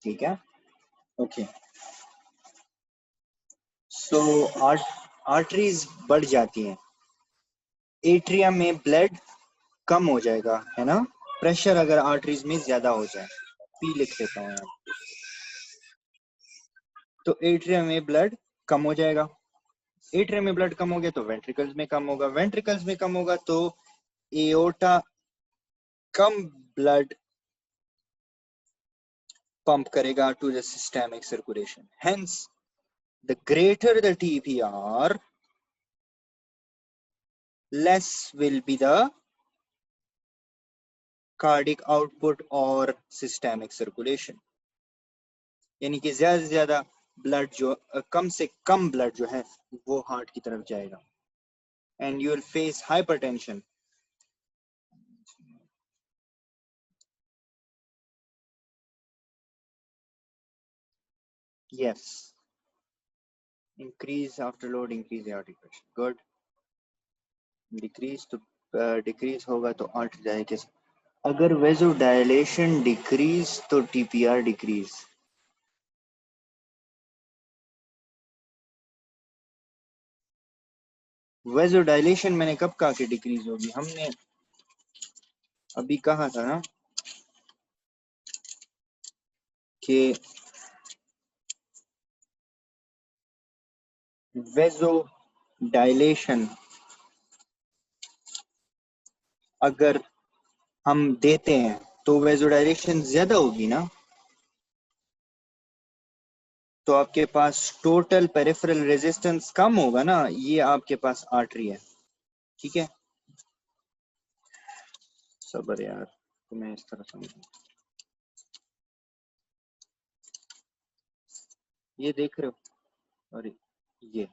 ठीक है, ओके। सो आर्टरीज बढ़ जाती हैं, एट्रियम में ब्लड कम हो जाएगा, है ना। प्रेशर अगर आर्टरीज में ज्यादा हो जाए, पी लिख देता हूँ यहाँ, तो एट्रियम में ब्लड कम हो जाएगा। एट्रियम में ब्लड कम हो गया तो वेंट्रिकल्स में कम होगा, वेंट्रिकल्स में कम होगा तो एओर्टा कम ब्लड पंप करेगा to the systemic circulation. Hence the greater the TPR, less will be the cardiac output or systemic circulation। यानी कि ज्यादा से ज्यादा ब्लड जो कम से कम ब्लड जो है वो हार्ट की तरफ जाएगा, and you will face hypertension. Yes, increase after load, increase aortic pressure, good. Decrease तो डिक्रीज होगा तो आर्ट जाएगा। अगर वेजो डायलेशन डिक्रीज तो टीपीआर डिक्रीज। वेजो डायलेशन मैंने कब कहा कि डिक्रीज होगी, हमने अभी कहा था ना कि वेजो डायलेशन अगर हम देते हैं तो वेजो डायलेशन ज्यादा होगी ना, तो आपके पास टोटल पेरिफेरल रेजिस्टेंस कम होगा ना। ये आपके पास आर्टरी है, ठीक है। सबर यार, तुम्हें इस तरह समझ, ये देख रहे हो, और ये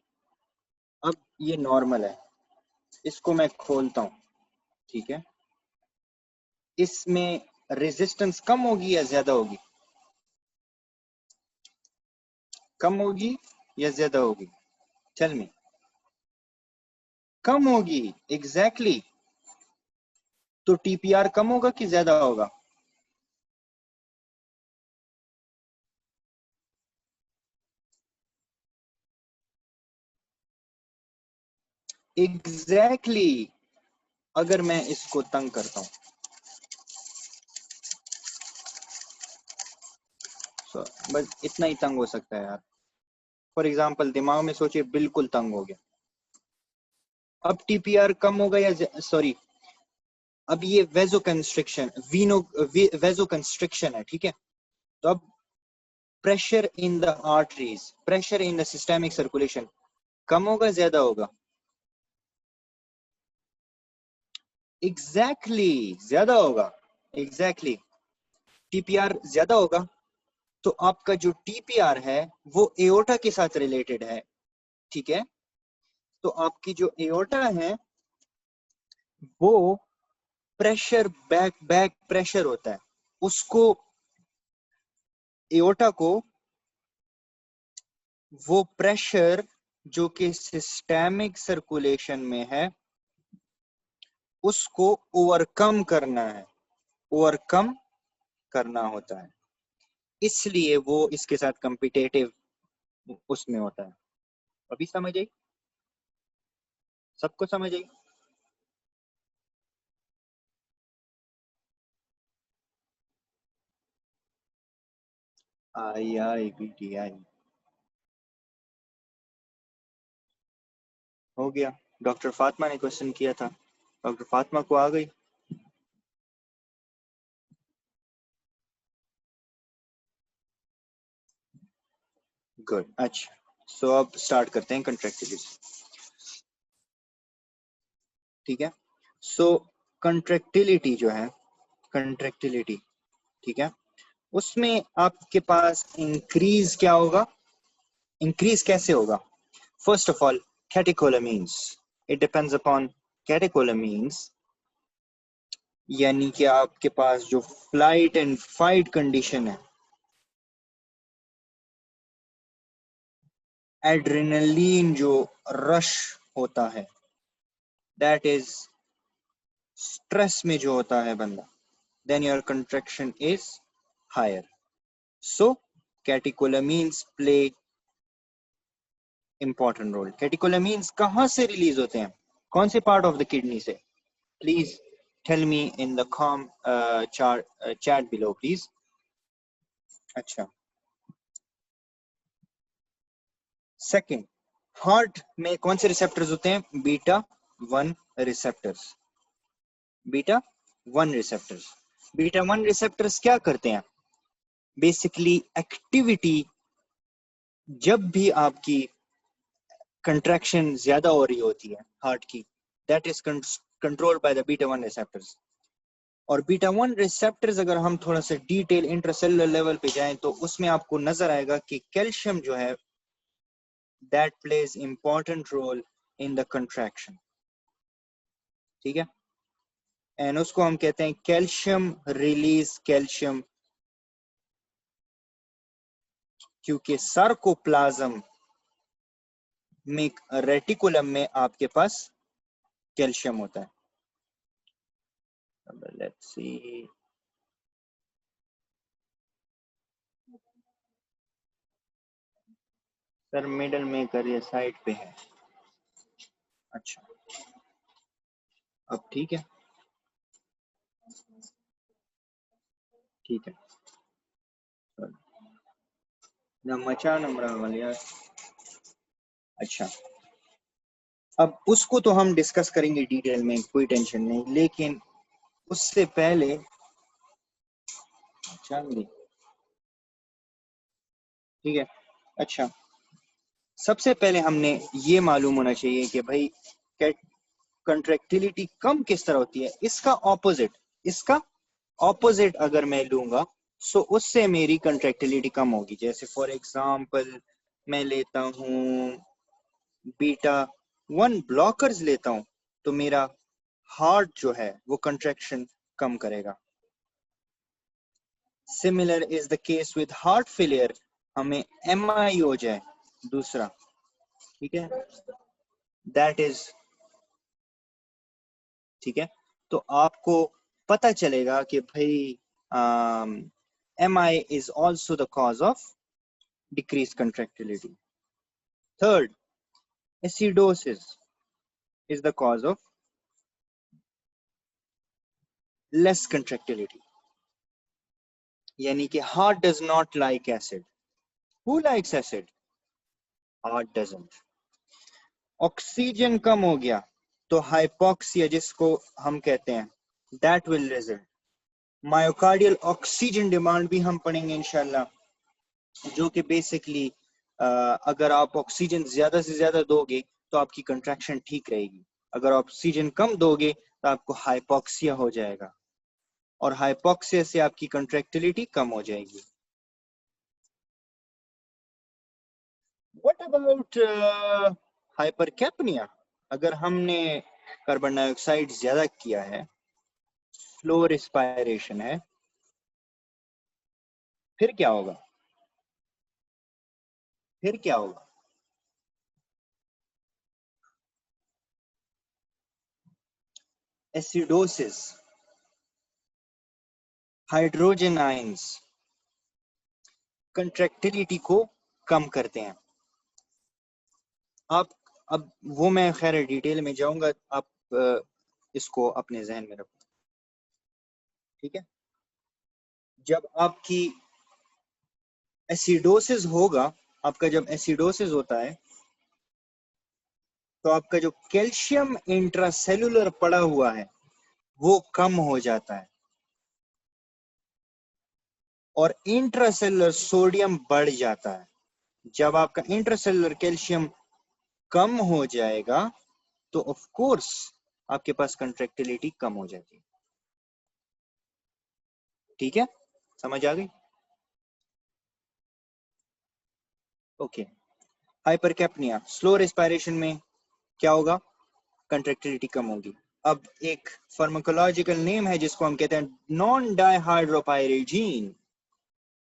अब ये नॉर्मल है, इसको मैं खोलता हूं, ठीक है। इसमें रेजिस्टेंस कम होगी या ज्यादा होगी, कम होगी या ज्यादा होगी, टेल मी। कम होगी, एग्जैक्टली तो टीपीआर कम होगा कि ज्यादा होगा, एग्जैक्टली अगर मैं इसको तंग करता हूं, बस इतना ही तंग हो सकता है यार। फॉर एग्जाम्पल दिमाग में सोचिए बिल्कुल तंग हो गया, अब टीपीआर कम होगा या सॉरी, अब ये वेजो कंस्ट्रिक्शन, वेजो कंस्ट्रिक्शन है, ठीक है। तो अब pressure in the arteries, pressure in the systemic circulation कम होगा ज्यादा होगा, एग्जैक्टली ज्यादा होगा, एग्जैक्टली टीपीआर ज्यादा होगा तो आपका जो टीपीआर है वो एओर्टा के साथ रिलेटेड है, ठीक है। तो आपकी जो एओर्टा है वो प्रेशर बैक प्रेशर होता है, उसको एओर्टा को वो प्रेशर जो कि सिस्टेमिक सर्कुलेशन में है उसको ओवरकम करना है, ओवरकम करना होता है, इसलिए वो इसके साथ कम्पिटेटिव उसमें होता है। अभी समझ आई, सबको समझ आई। आई आई बी टी आई हो गया। डॉक्टर फातिमा ने क्वेश्चन किया था, डॉक्टर फातिमा को आ गई। गुड, अच्छा। सो अब स्टार्ट करते हैं कंट्रैक्टिलिटी, ठीक है। सो कंट्रैक्टिलिटी जो है, कंट्रैक्टिलिटी, ठीक है, उसमें आपके पास इंक्रीज क्या होगा, इंक्रीज कैसे होगा। First of all catecholamines, it depends upon catecholamines, यानी कि आपके पास जो फ्लाइट एंड फाइट कंडीशन है, एड्रेनलिन जो रश होता है, दैट इज स्ट्रेस में जो होता है बंदा, then your contraction is higher, so catecholamines play important role. Catecholamines कहां से रिलीज होते हैं, कौन से पार्ट ऑफ द किडनी से? Please tell me in the chat below please. अच्छा, सेकंड, हार्ट में कौन से रिसेप्टर्स होते हैं? Beta 1 receptors. Beta 1 receptors. Beta 1 receptors क्या करते हैं? बेसिकली एक्टिविटी, जब भी आपकी कंट्रैक्शन ज्यादा हो रही होती है हार्ट की, that is controlled by the beta 1 receptors. और बीटा 1 रिसेप्टर्स अगर हम थोड़ा सा डिटेल इंट्रासेलुलर लेवल पे जाएं तो उसमें आपको नजर आएगा कि कैल्शियम जो है that plays important role in the contraction. ठीक है, एंड उसको हम कहते हैं कैल्शियम रिलीज कैल्शियम, क्योंकि सार्कोप्लाज्म में रेटिकुलम में आपके पास कैल्शियम होता है। लेट्स सी, सर मिडल में करिए, साइड पे है। अच्छा, अब ठीक है, ठीक है, ना मचा नंबर वाले यार। अच्छा, अब उसको तो हम डिस्कस करेंगे डिटेल में, कोई टेंशन नहीं, लेकिन उससे पहले चलिए, ठीक है। अच्छा, सबसे पहले हमने ये मालूम होना चाहिए कि भाई कंट्रैक्टिलिटी कम किस तरह होती है। इसका ऑपोजिट अगर मैं लूंगा सो उससे मेरी कंट्रैक्टिलिटी कम होगी। जैसे फॉर एग्जांपल मैं लेता हूं बीटा 1 ब्लॉकर्स लेता हूं, तो मेरा हार्ट जो है वो कंट्रैक्शन कम करेगा। Similar is the case with heart failure, हमें MI हो जाए दूसरा, ठीक है, दैट इज, ठीक है, तो आपको पता चलेगा कि भाई MI is also the cause of decreased contractility. Third, acidosis is the cause of less contractility. यानी कि heart does not like acid. Who likes acid? Heart doesn't. Oxygen कम हो गया तो हाइपोक्सिया जिसको हम कहते हैं, that will result. Myocardial oxygen demand भी हम पढ़ेंगे इंशाल्लाह, जो कि बेसिकली अगर आप ऑक्सीजन ज्यादा से ज्यादा दोगे तो आपकी कंट्रैक्शन ठीक रहेगी, अगर ऑक्सीजन कम दोगे तो आपको हाइपोक्सिया हो जाएगा, और हाइपोक्सिया से आपकी कंट्रैक्टिलिटी कम हो जाएगी। What about hypercapnia? अगर हमने कार्बन डाइऑक्साइड ज्यादा किया है, स्लो रिस्पायरेशन है, फिर क्या होगा? फिर क्या होगा? एसिडोसिस, हाइड्रोजन आयंस कंट्रैक्टिलिटी को कम करते हैं। आप अब वो मैं खैर डिटेल में जाऊंगा, आप इसको अपने जहन में रखो, ठीक है। जब आपकी एसिडोसिस होगा, आपका जब एसिडोसिस होता है तो आपका जो कैल्शियम इंट्रासेलुलर पड़ा हुआ है वो कम हो जाता है, और इंट्रासेलुलर सोडियम बढ़ जाता है। जब आपका इंट्रासेलुलर कैल्शियम कम हो जाएगा तो ऑफ कोर्स आपके पास कंट्रैक्टिलिटी कम हो जाती है। ठीक है, समझ आ गई? ओके, हाइपरकैप्निया, स्लो रेस्पिरेशन में क्या होगा? कंट्रैक्टिलिटी कम होगी। अब एक फार्माकोलॉजिकल नेम है जिसको हम कहते हैं नॉन डाइहाइड्रोपायरेडीन।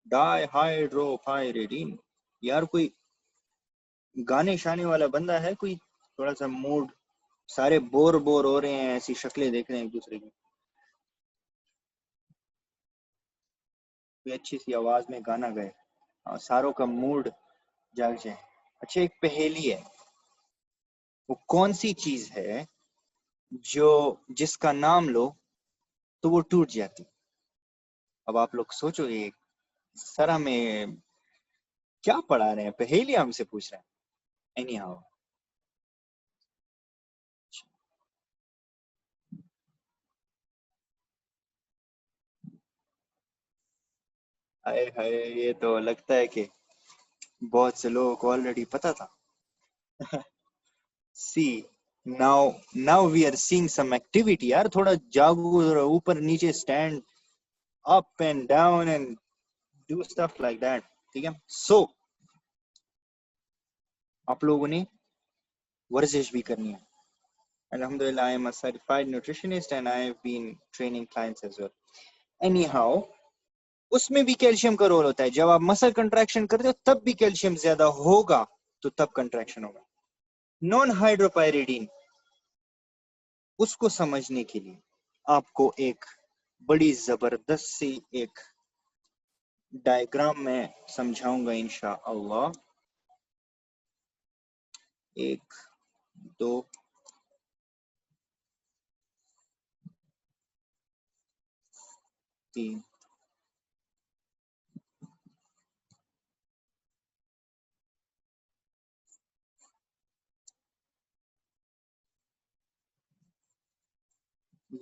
डाइहाइड्रोपायरेडीन, यार कोई गाने शाने वाला बंदा है कोई? थोड़ा सा मूड, सारे बोर बोर हो रहे हैं, ऐसी शक्लें देख रहे हैं एक दूसरे की। कोई अच्छी सी आवाज में गाना गाए और सारों का मूड जाग जाए। अच्छा, एक पहेली है, वो कौन सी चीज है जो जिसका नाम लो तो वो टूट जाती। अब आप लोग सोचो, ये सर हमें क्या पढ़ा रहे हैं, पहेली हमसे पूछ रहे हैं। एनी हाउ, हाय हाय, ये तो लगता है कि बहुत से लोगों को ऑलरेडी पता था। See, now we are seeing some activity यार, थोड़ा जागो, थोड़ा ऊपर नीचे, stand up and down and do stuff like that. ठीक है, सो आप लोगों ने वर्जिश भी करनी है। Alhamdulillah, I am a certified nutritionist and I have been training clients as well. Anyhow, उसमें भी कैल्शियम का रोल होता है। जब आप मसल कंट्रैक्शन करते हो तब भी कैल्शियम ज्यादा होगा, तो तब कंट्रैक्शन होगा। नॉन हाइड्रोपायरिडीन, उसको समझने के लिए आपको एक बड़ी जबरदस्त सी एक डायग्राम में समझाऊंगा इंशाअल्लाह। 1 2 3।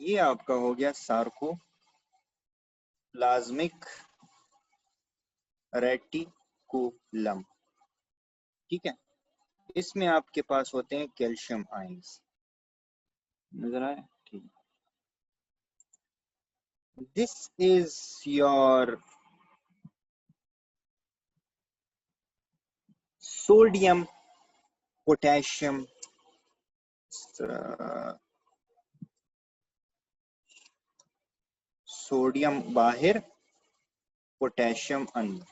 ये आपका हो गया सार्कोप्लाज्मिक रेटिकुलम। ठीक है, इसमें आपके पास होते हैं कैल्शियम आयंस, नजर आए? ठीक, this is your sodium potassium, sodium बाहर, पोटेशियम अंदर,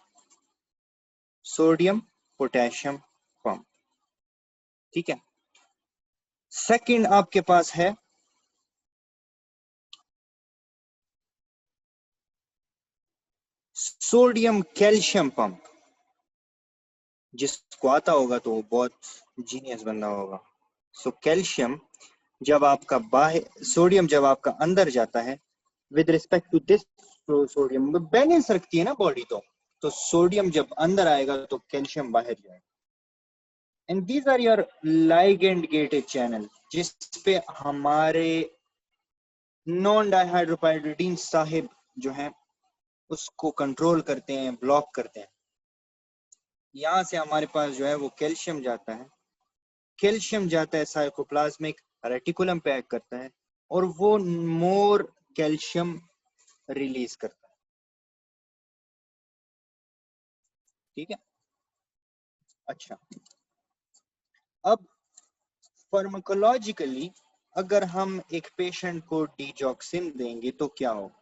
सोडियम पोटेशियम पंप। ठीक है, सेकंड आपके पास है सोडियम कैल्शियम पंप। जिसको आता होगा तो बहुत जीनियस बंदा होगा। सो कैल्शियम जब आपका बाहर, सोडियम जब आपका अंदर जाता है, with respect to this sodium balance रखती है ना बॉडी, तो सोडियम जब अंदर आएगा तो कैल्शियम बाहर जाएगा। And these are your ligand gated channel, जिस पे हमारे नॉन डाइहाइड्रोपायरिडीन साहिब जो है उसको कंट्रोल करते हैं, ब्लॉक करते हैं। यहाँ से हमारे पास जो है वो कैल्शियम जाता है, कैल्शियम जाता है साइकोप्लाज्मिक रेटिकुलम पे एक्ट करता है और वो मोर कैल्शियम रिलीज करता है। ठीक है, अच्छा, अब फार्माकोलॉजिकली अगर हम एक पेशेंट को डिजॉक्सिन देंगे तो क्या होगा?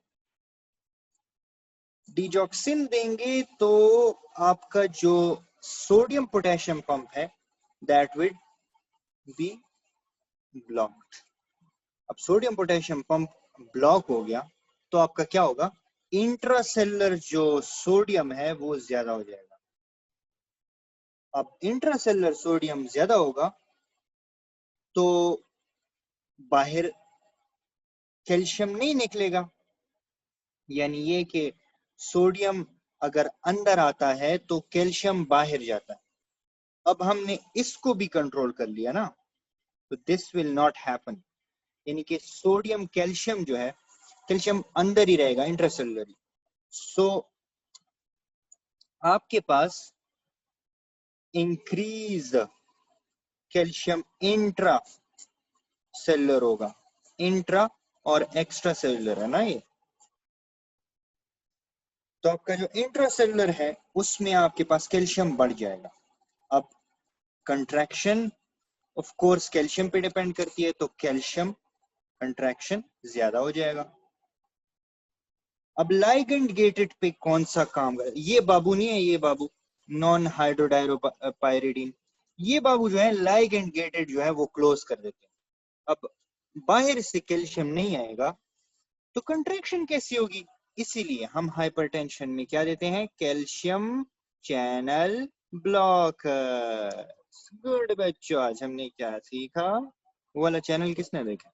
डिजॉक्सिन देंगे तो आपका जो सोडियम पोटेशियम पंप है दैट विल बी ब्लॉक्ड। अब सोडियम पोटेशियम पंप ब्लॉक हो गया तो आपका क्या होगा? इंट्रासेलुलर जो सोडियम है वो ज्यादा हो जाएगा। अब इंट्रासेलुलर सोडियम ज्यादा होगा तो बाहर कैल्शियम नहीं निकलेगा, यानी ये कि सोडियम अगर अंदर आता है तो कैल्शियम बाहर जाता है। अब हमने इसको भी कंट्रोल कर लिया ना, तो दिस विल नॉट हैपन, यानी कि सोडियम कैल्शियम जो है, कैल्शियम अंदर ही रहेगा इंट्रासेलुलर। सो आपके पास इंक्रीज कैल्शियम इंट्रा सेलुलर होगा, इंट्रा और एक्स्ट्रा सेलुलर है ना ये। तो आपका जो इंट्रासेलुलर है उसमें आपके पास कैल्शियम बढ़ जाएगा। अब कंट्रैक्शन ऑफ कोर्स कैल्शियम पे डिपेंड करती है, तो कैल्शियम कंट्रैक्शन ज्यादा हो जाएगा। अब लाइगेंड गेटेड पे कौन सा काम कर, ये बाबू नहीं है, ये बाबू नॉन हाइड्रोडायरोपायरिडीन, ये बाबू जो है लाइगेंड गेटेड जो है वो क्लोज कर देते हैं। अब बाहर से कैल्शियम नहीं आएगा तो कंट्रैक्शन कैसी होगी? इसीलिए हम हाइपरटेंशन में क्या देते हैं, कैल्शियम चैनल ब्लॉकर। गुड बच्चों, आज हमने क्या सीखा, वो वाला चैनल किसने देखा?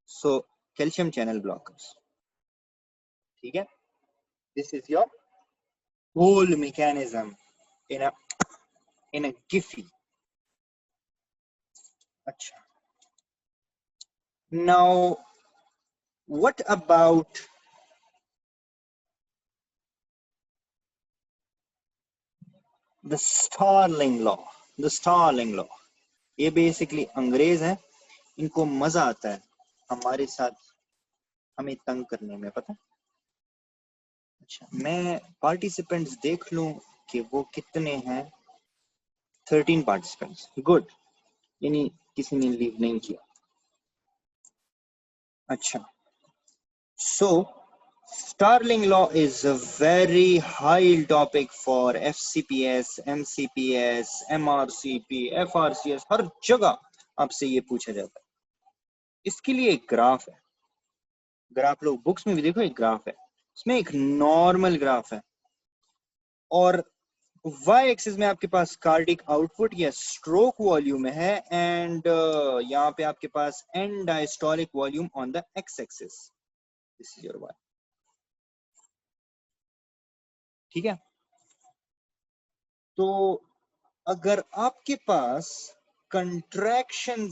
सो कैल्शियम चैनल ब्लॉकर्स, ठीक है। This is your whole mechanism in a jiffy. अच्छा, now what about the Starling law? The Starling law, ये बेसिकली अंग्रेज है, इनको मजा आता है हमारे साथ हमें तंग करने में, पता है। अच्छा, मैं पार्टिसिपेंट्स देख लूं कि वो कितने हैं। 13 पार्टिसिपेंट्स, गुड, यानी किसी ने लीव नहीं किया। अच्छा, so Starling law is a very high topic for FCPS, MCPS, MRCP, FRCS, हर जगह आपसे ये पूछा जाता है। इसके लिए एक ग्राफ है, ग्राफ लोग बुक्स में भी देखो, एक ग्राफ है, इसमें एक नॉर्मल ग्राफ है और y एक्सिस में आपके पास कार्डिक आउटपुट या स्ट्रोक वॉल्यूम है एंड यहाँ पे आपके पास end diastolic volume on the x axis. This is your y, ठीक है। तो अगर आपके पास कंट्रैक्शन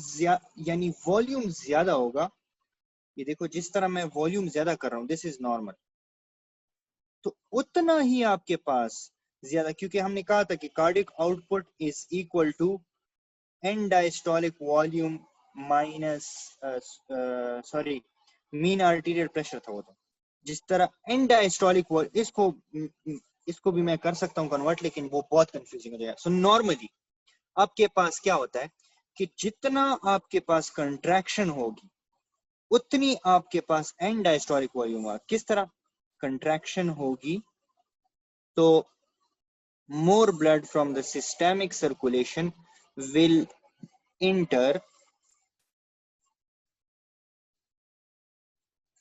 यानी वॉल्यूम ज्यादा होगा, ये देखो जिस तरह मैं वॉल्यूम ज्यादा कर रहा हूं, दिस इज नॉर्मल, तो उतना ही आपके पास ज्यादा, क्योंकि हमने कहा था कि cardiac output is equal to and diastolic volume minus sorry mean arterial pressure था वो। तो जिस तरह एंड डायस्टोलिक इसको भी मैं कर सकता हूं कन्वर्ट, लेकिन वो बहुत कंफ्यूजिंग हो जाएगा। सो नॉर्मली आपके पास क्या होता है कि जितना आपके पास कंट्रैक्शन होगी उतनी आपके पास एंड डायस्टोलिक वॉल्यूम होगा। किस तरह कंट्रैक्शन होगी तो more blood from the systemic circulation will enter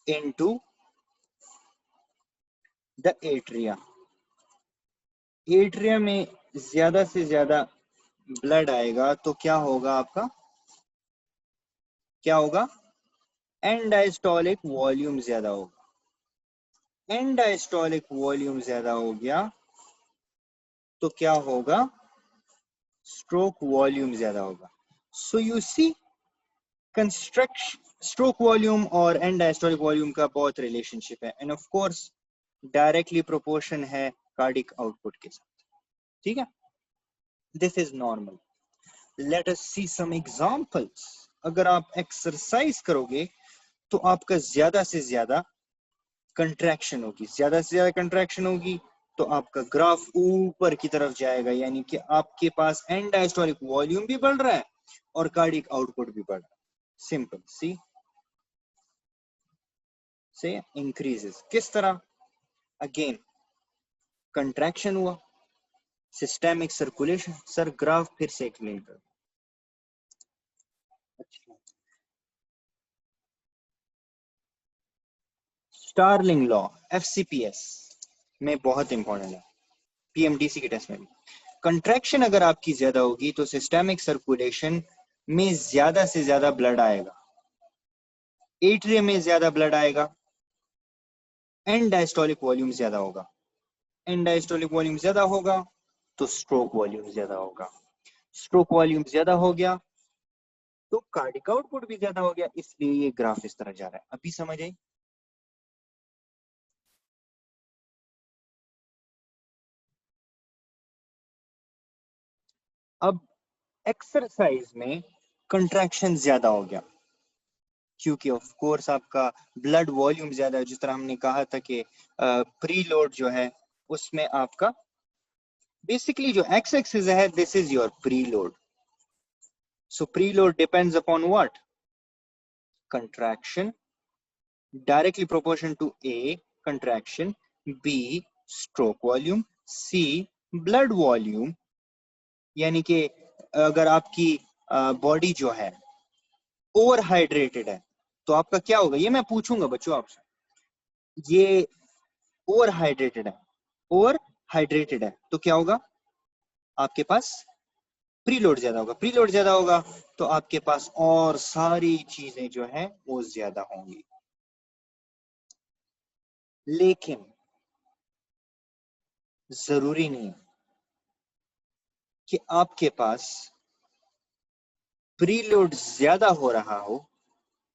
into the atria। Atria में ज्यादा से ज्यादा ब्लड आएगा तो क्या होगा आपका, क्या होगा, एंड डायस्टोलिक वॉल्यूम ज्यादा होगा। एंड डायस्टोलिक वॉल्यूम ज्यादा हो गया तो क्या होगा, स्ट्रोक वॉल्यूम ज्यादा होगा। So you see construction, stroke volume और एंड डायस्टोलिक वॉल्यूम का बहुत रिलेशनशिप है and of course directly proportion है कार्डिक आउटपुट के साथ, ठीक है। This is normal. Let us see some examples. अगर आप एक्सरसाइज करोगे तो आपका ज्यादा से ज्यादा कंट्रैक्शन होगी, ज्यादा से ज्यादा कंट्रैक्शन होगी तो आपका ग्राफ ऊपर की तरफ जाएगा, यानी कि आपके पास एंड डायस्टोलिक वॉल्यूम भी बढ़ रहा है और कार्डिक आउटपुट भी बढ़ रहा है। सिंपल सी से इंक्रीजेस। किस तरह, अगेन कंट्रैक्शन हुआ, सिस्टेमिक सर्कुलेशन। सर ग्राफ फिर से एक्सप्लेन कर। अच्छा, स्टार्लिंग लॉ एफसीपीएस में बहुत इंपॉर्टेंट है, पीएमडीसी के टेस्ट में भी। कंट्रैक्शन अगर आपकी ज्यादा होगी तो सिस्टेमिक सर्कुलेशन में ज्यादा से ज्यादा ब्लड आएगा, एट्रियम में ज्यादा ब्लड आएगा, एंड डायस्टोलिक वॉल्यूम ज्यादा होगा। एंड डायस्टोलिक वॉल्यूम ज्यादा होगा तो स्ट्रोक वॉल्यूम ज्यादा होगा। स्ट्रोक वॉल्यूम ज्यादा हो गया तो कार्डिक आउटपुट भी ज्यादा हो गया, इसलिए ये ग्राफ इस तरह जा रहा है। अभी समझ आई? अब एक्सरसाइज में कंट्रैक्शन ज्यादा हो गया क्योंकि ऑफ कोर्स आपका ब्लड वॉल्यूम ज्यादा है। जिस तरह हमने कहा था कि प्री लोड जो है उसमें आपका बेसिकली जो एक्स एक्सिस है, this is your pre load. So pre load depends upon what, contraction, directly proportion to A, contraction, B, stroke volume, C, blood volume। यानी कि अगर आपकी बॉडी जो है ओवर हाइड्रेटेड है तो आपका क्या होगा, ये मैं पूछूंगा बच्चों आपसे। ये ओवर हाइड्रेटेड है, ओवर हाइड्रेटेड है, तो क्या होगा, आपके पास प्रीलोड ज्यादा होगा, प्रीलोड ज्यादा होगा तो आपके पास और सारी चीजें जो है वो ज्यादा होंगी। लेकिन जरूरी नहीं कि आपके पास प्रीलोड ज्यादा हो रहा हो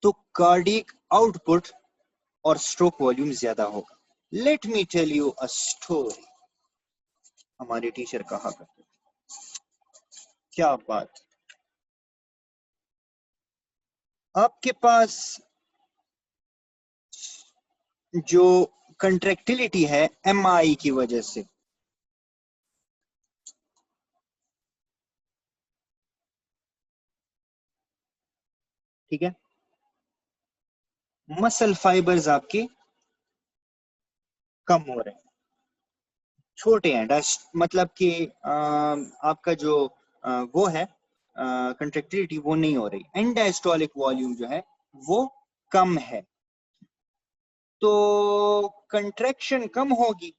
तो कार्डियक आउटपुट और स्ट्रोक वॉल्यूम ज्यादा होगा। Let me tell you a story. हमारे टीचर कहा करते थे, क्या बात, आपके पास जो कंट्रैक्टिलिटी है एमआई की वजह से, ठीक है, मसल फाइबर्स आपके कम हो रहे हैं, छोटे हैं, मतलब कि आपका जो वो है कंट्रैक्टिलिटी वो नहीं हो रही, एंड डायस्टोलिक वॉल्यूम जो है वो कम है, तो कंट्रैक्शन कम होगी,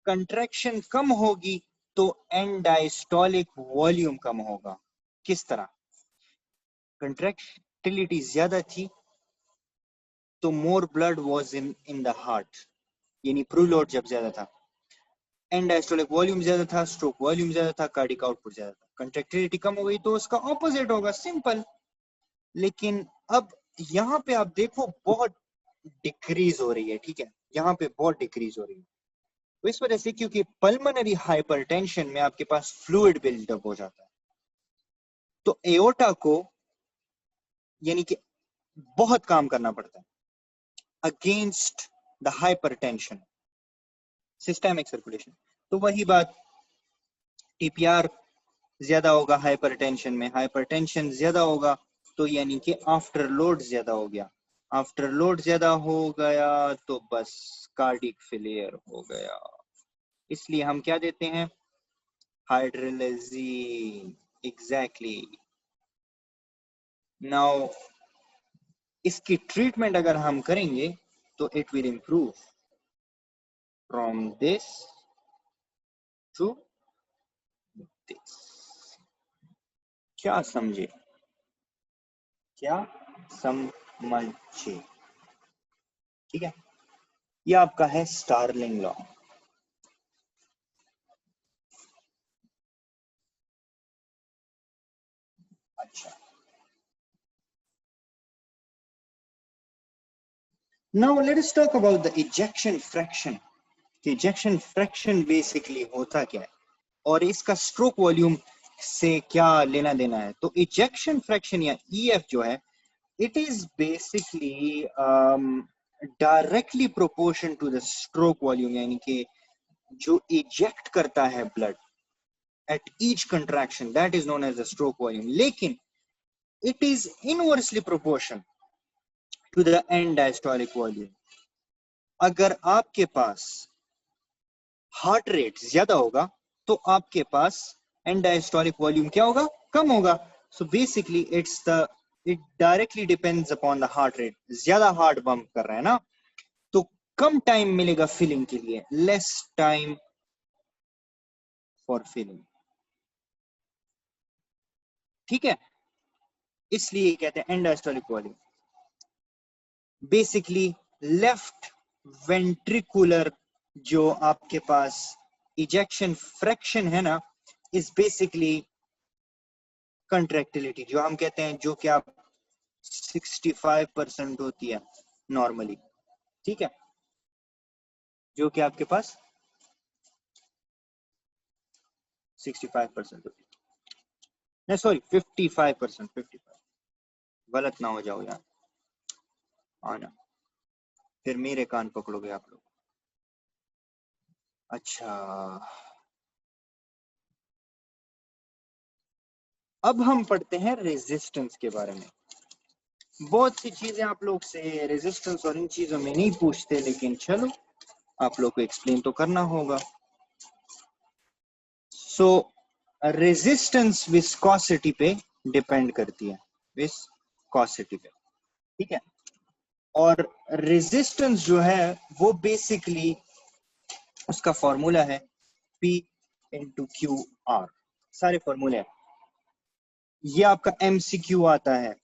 कंट्रैक्शन कम होगी तो एंड डायस्टोलिक वॉल्यूम कम होगा। किस तरह, कंट्रैक्टिलिटी ज्यादा थी तो more blood was in the heart, यानी प्रीलोड जब ज्यादा था, एंड डायस्टोलिक वॉल्यूम ज्यादा था, स्ट्रोक वॉल्यूम ज्यादा था, कार्डिक आउटपुट ज्यादा था, कंट्रैक्टिलिटी कम हो गई तो उसका ऑपोजिट होगा, सिंपल। लेकिन अब यहाँ पे आप देखो बहुत डिक्रीज हो रही है, ठीक है, यहाँ पे बहुत डिक्रीज हो रही है, तो इस वजह से क्योंकि पल्मोनरी हाइपरटेंशन में आपके पास फ्लूइड बिल्डअप हो जाता है, तो एओर्टा को यानी कि बहुत काम करना पड़ता है against the hypertension, systemic circulation. तो वही बात, टीपीआर ज्यादा होगा हाइपरटेंशन में, हाइपरटेंशन ज्यादा होगा तो यानी कि आफ्टर लोड ज्यादा हो गया, आफ्टर लोड ज्यादा हो गया तो बस कार्डिक फेलियर हो गया, इसलिए हम क्या देते हैं, हाइड्रोलाइजीन, एग्जैक्टली। नाउ इसकी ट्रीटमेंट अगर हम करेंगे तो it will improve from this to this. क्या समझे, क्या समझे, ठीक है, ये आपका है स्टार्लिंग लॉ। अच्छा, now let us talk about the ejection fraction। ejection fraction basically होता क्या है और इसका स्ट्रोक वॉल्यूम से क्या लेना देना है। तो ejection fraction या EF जो है, it is basically directly proportion to the stroke volume, यानी कि जो eject करता है blood at each contraction, that is known as the stroke volume, लेकिन it is inversely proportion to the end diastolic volume। अगर आपके पास हार्ट रेट ज्यादा होगा तो आपके पास एंड डायस्टोलिक वॉल्यूम क्या होगा, कम होगा। So basically it directly depends upon the heart rate, ज्यादा हार्ट बम्प कर रहा है ना तो कम टाइम मिलेगा फिलिंग के लिए, लेस टाइम फॉर फिलिंग, ठीक है, इसलिए कहते हैं and diastolic volume. Basically left ventricular जो आपके पास इजेक्शन फ्रैक्शन है ना, इज बेसिकली कंट्रैक्टिलिटी, जो हम कहते हैं जो कि आप 65% होती है नॉर्मली, ठीक है, जो कि आपके पास 65% होती है, नहीं सॉरी 55%, 55, गलत ना हो जाओ यार, आना फिर मेरे कान पकड़ोगे आप लोग। अच्छा, अब हम पढ़ते हैं रेजिस्टेंस के बारे में। बहुत सी चीजें आप लोग से रेजिस्टेंस और इन चीजों में नहीं पूछते, लेकिन चलो आप लोग को एक्सप्लेन तो करना होगा। सो रेजिस्टेंस विस्कोसिटी पे डिपेंड करती है, विस्कोसिटी पे, ठीक है। और रेजिस्टेंस जो है वो बेसिकली उसका फॉर्मूला है P इंटू क्यू आर, सारे फॉर्मूले हैं। ये आपका MCQ आता है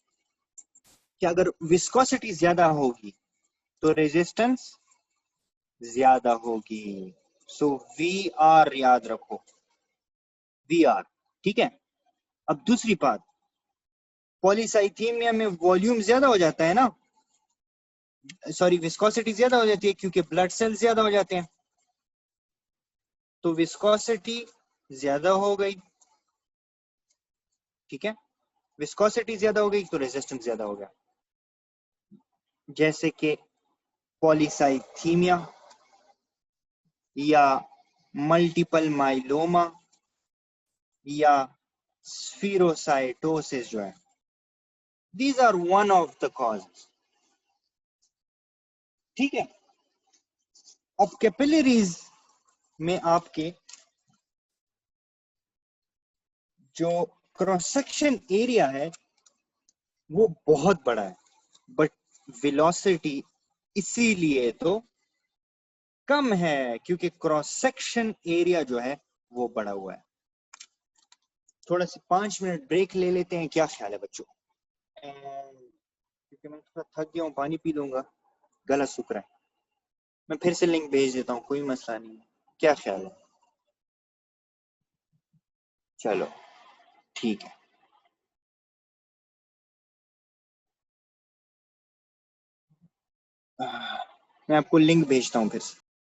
कि अगर विस्कोसिटी ज्यादा होगी तो रेजिस्टेंस ज्यादा होगी। सो VR याद रखो, VR, ठीक है। अब दूसरी बात, पॉलीसाइथीमिया में वॉल्यूम ज्यादा हो जाता है ना, सॉरी विस्कोसिटी ज्यादा हो जाती है क्योंकि ब्लड सेल्स ज्यादा हो जाते हैं, तो विस्कोसिटी ज्यादा हो गई, ठीक है। विस्कोसिटी ज्यादा हो गई तो रेजिस्टेंस ज्यादा हो गया। जैसे कि पॉलीसाइथीमिया या मल्टीपल माइलोमा या स्फीरोसाइटोसिस जो है, these are one of the causes, ठीक है। अब कैपिलरीज में आपके जो क्रॉस सेक्शन एरिया है वो बहुत बड़ा है, बट वेलोसिटी इसीलिए तो कम है क्योंकि क्रॉस सेक्शन एरिया जो है वो बड़ा हुआ है। थोड़ा सी 5 मिनट ब्रेक ले लेते हैं, क्या ख्याल है बच्चों? क्योंकि मैं थोड़ा थक गया हूँ, पानी पी लूंगा, गला सूख रहा है। मैं फिर से लिंक भेज देता हूँ, कोई मसला नहीं है, क्या ख्याल है? चलो ठीक है, मैं आपको लिंक भेजता हूँ फिर से।